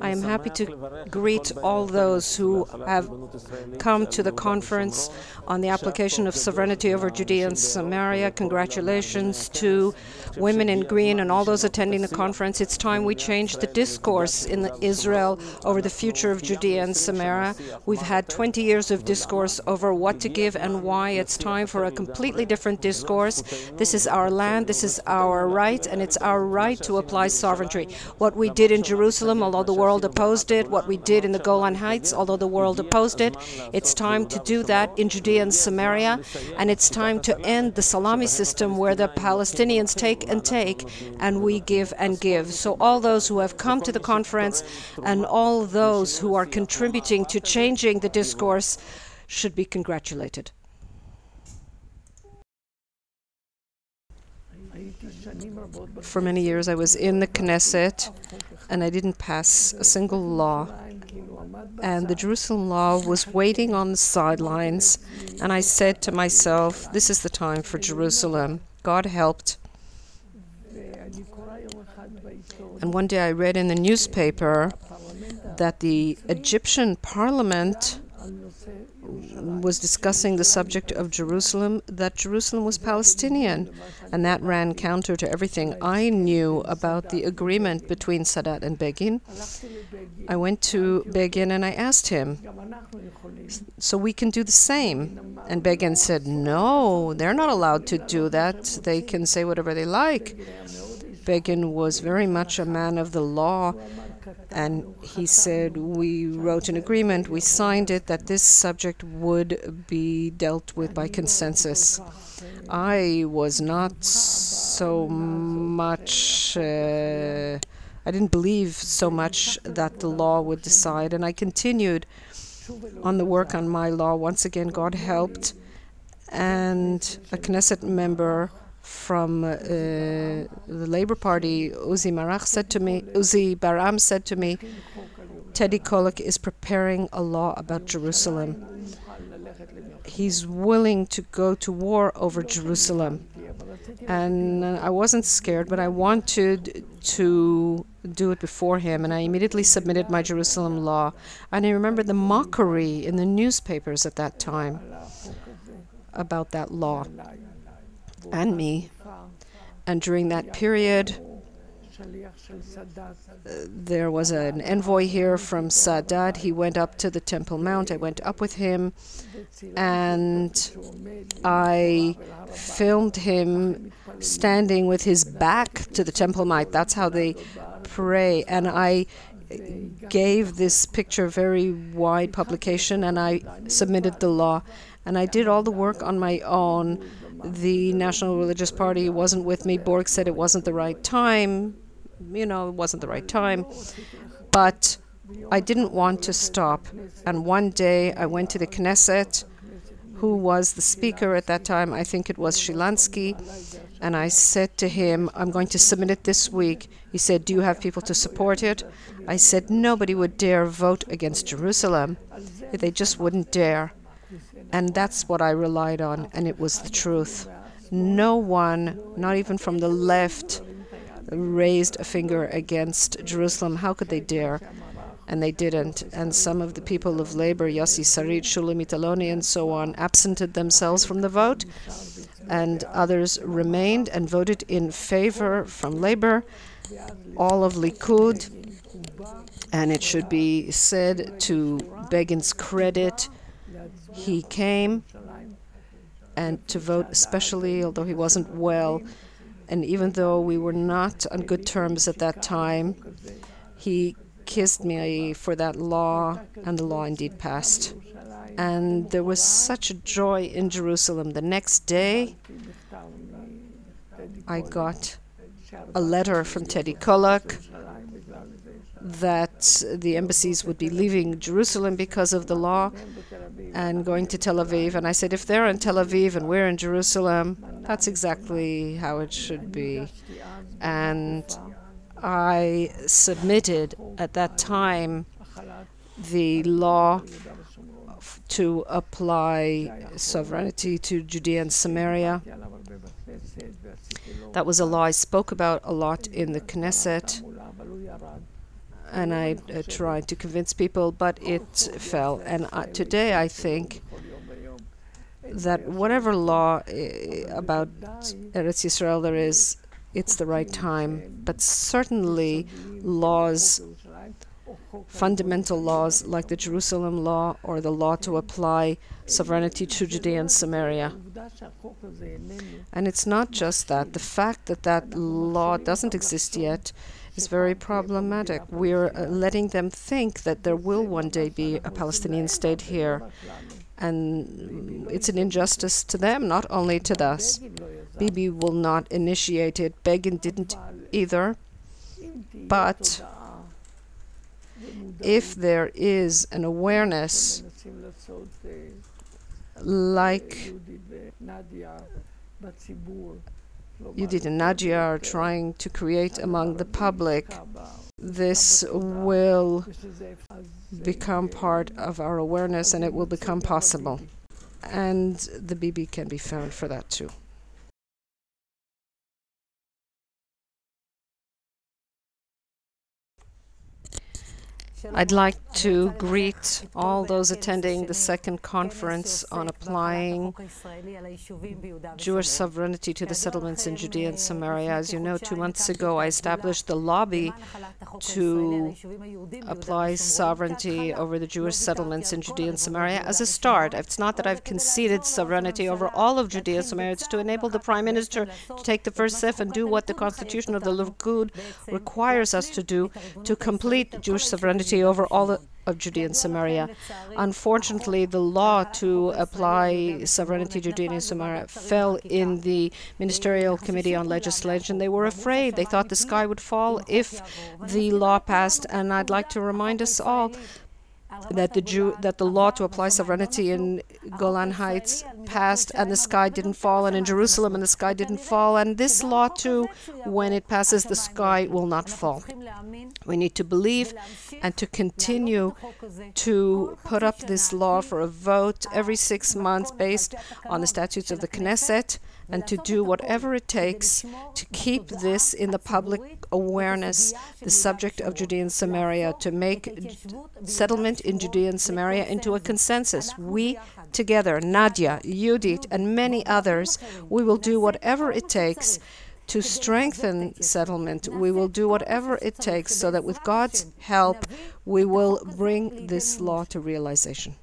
I am happy to greet all those who have come to the conference on the application of sovereignty over Judea and Samaria. Congratulations to Women in Green and all those attending the conference. It's time we change the discourse in Israel over the future of Judea and Samaria. We've had 20 years of discourse over what to give and why. It's time for a completely different discourse. This is our land, this is our right, and it's our right to apply sovereignty. What we did in Jerusalem, although the world opposed it, what we did in the Golan Heights, although the world opposed it, it's time to do that in Judea and Samaria, and it's time to end the salami system where the Palestinians take and we give and give. So all those who have come to the conference and all those who are contributing to changing the discourse should be congratulated. For many years I was in the Knesset and I didn't pass a single law. And the Jerusalem law was waiting on the sidelines. And I said to myself, this is the time for Jerusalem. God helped. And one day I read in the newspaper that the Egyptian parliament was discussing the subject of Jerusalem, that Jerusalem was Palestinian, and that ran counter to everything I knew about the agreement between Sadat and Begin. I went to Begin and I asked him, so we can do the same? And Begin said, no, they're not allowed to do that. They can say whatever they like. Begin was very much a man of the law, and he said, we wrote an agreement, we signed it, that this subject would be dealt with by consensus. I was not so much, I didn't believe so much that the law would decide, and I continued on the work on my law. Once again, God helped, and a Knesset member from the Labour Party, Uzi Baram said to me, Teddy Kollek is preparing a law about Jerusalem. He's willing to go to war over Jerusalem. And I wasn't scared, but I wanted to do it before him, and I immediately submitted my Jerusalem law. And I remember the mockery in the newspapers at that time about that law and me. And during that period, there was an envoy here from Sadat. He went up to the Temple Mount. I went up with him, and I filmed him standing with his back to the Temple Mount. That's how they pray. And I gave this picture very wide publication, and I submitted the law. And I did all the work on my own. The National Religious Party wasn't with me. Borg said it wasn't the right time. You know, it wasn't the right time. But I didn't want to stop. And one day I went to the Knesset, who was the speaker at that time. I think it was Shilansky. And I said to him, I'm going to submit it this week. He said, do you have people to support it? I said, nobody would dare vote against Jerusalem. They just wouldn't dare. And that's what I relied on, and it was the truth. No one, not even from the left, raised a finger against Jerusalem. How could they dare? And they didn't. And some of the people of Labor, Yossi Sarit, Shulamit Aloni, and so on, absented themselves from the vote, and others remained and voted in favor from Labor, all of Likud. And it should be said to Begin's credit, he came and to vote especially, although he wasn't well, and even though we were not on good terms at that time, he kissed me for that law, and the law indeed passed. And there was such a joy in Jerusalem. The next day, I got a letter from Teddy Kollek that the embassies would be leaving Jerusalem because of the law and going to Tel Aviv. And I said, if they're in Tel Aviv and we're in Jerusalem, that's exactly how it should be. And I submitted at that time the law to apply sovereignty to Judea and Samaria. That was a law I spoke about a lot in the Knesset. and I tried to convince people, but it fell. And today I think that whatever law about Eretz Yisrael there is, it's the right time. But certainly laws, fundamental laws like the Jerusalem law or the law to apply sovereignty to Judea and Samaria. And it's not just that. The fact that that law doesn't exist yet is very problematic. We're letting them think that there will one day be a Palestinian state here. And it's an injustice to them, not only to us. Bibi will not initiate it. Begin didn't either. But if there is an awareness, like Yudit and Nadia are trying to create among the public, this will become part of our awareness and it will become possible. And the Bibi can be found for that too. I'd like to greet all those attending the second conference on applying Jewish sovereignty to the settlements in Judea and Samaria. As you know, 2 months ago I established the lobby to apply sovereignty over the Jewish settlements in Judea and Samaria as a start. It's not that I've conceded sovereignty over all of Judea and Samaria. It's to enable the Prime Minister to take the first step and do what the Constitution of the Likud requires us to do, to complete Jewish sovereignty over all of Judea and Samaria. Unfortunately, the law to apply sovereignty to Judea and Samaria fell in the Ministerial Committee on Legislation. They were afraid. They thought the sky would fall if the law passed. And I'd like to remind us all that the law to apply sovereignty in Golan Heights passed and the sky didn't fall, and in Jerusalem and the sky didn't fall, and this law too, when it passes, the sky will not fall. We need to believe and to continue to put up this law for a vote every 6 months based on the statutes of the Knesset, and to do whatever it takes to keep this in the public awareness, the subject of Judea and Samaria, to make settlement in Judea and Samaria into a consensus. We together, Nadia, Yudit, and many others, we will do whatever it takes to strengthen settlement. We will do whatever it takes so that with God's help, we will bring this law to realization.